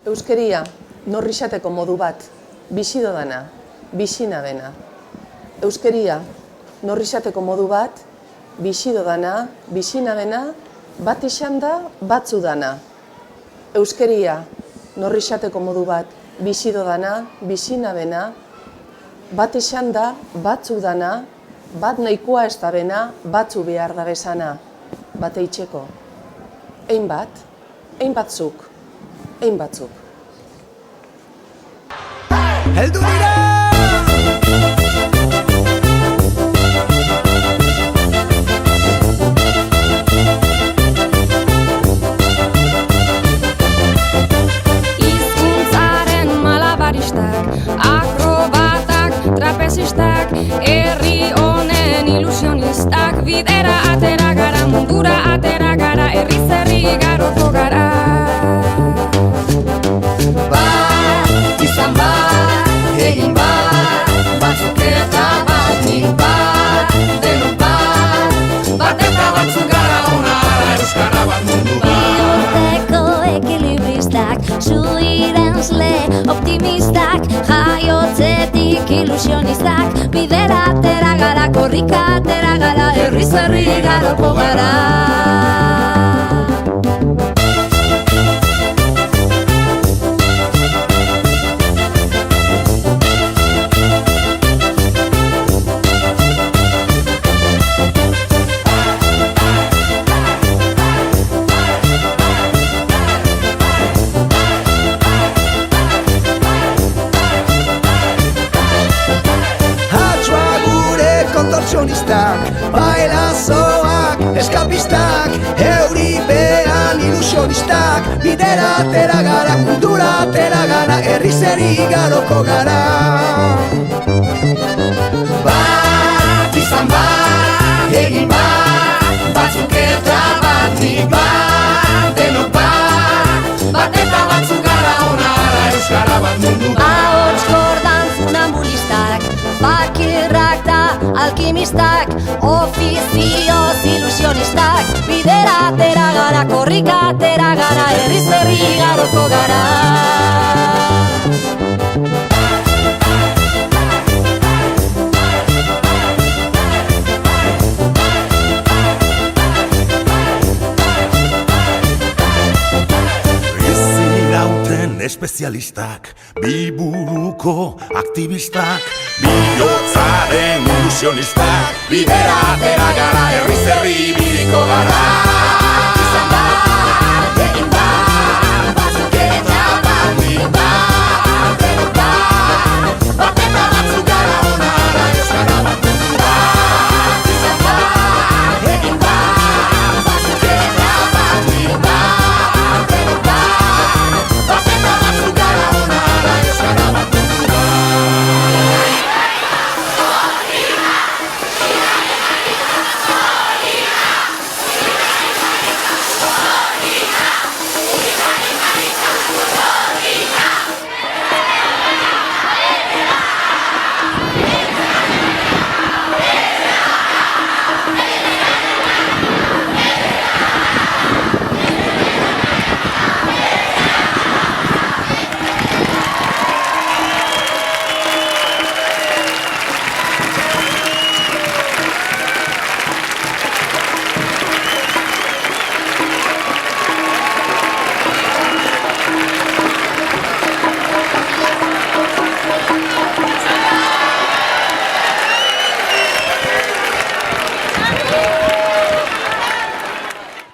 Euskeria, norri xateko modu bat, bizido dana, bizina dena. Euskeria, norri xateko modu bat, bizido dana, bizina dena, bat izan da, batzu dana. Euskeria, norri xateko modu bat, bizido dana, bizina dena, bat izan da, batzu dana, bat nahikoa ez da bena, batzu behar da bezana, bat eitxeko. Ein bat, ein batzuk, ein batzuk. Heldu dira! Hizkuntzaren malabaristak, akrobatak, trapezistak, herri honen ilusionistak, bidera atera gara, mundura atera gara, herriz herri igaroko gara. Bat, izan bat, egin bat, batzuk eta batik bat, denok bat, bat eta batzuk gara onara, euskara bat mundu bat. Bihurteko ekilibristak, zuirenzle optimistak, jaiotzetik ilusionistak, bidera atera gara, korrika atera gara, herriz herri igaroko gara. Bailazoak, eskapistak, euripean ilusionistak, bidera atera gara, kultura atera gara, herriz herri igaroko gara. Bat, izan bat, egin bat, batzuk eta batik bat, denok bat, bat eta batzuk gara onara, euskara bat mundu bat. Ahots gordan funambulistak, bakirrak da alkimistak, ofizioz ilusionistak, bidera atera gara, korrika atera gara, herriz herri igaroko gara. Espezialistak, biburuko aktivistak, bihotzaren ilusionistak, bidera atera gara, herriz herri ibiliko gara.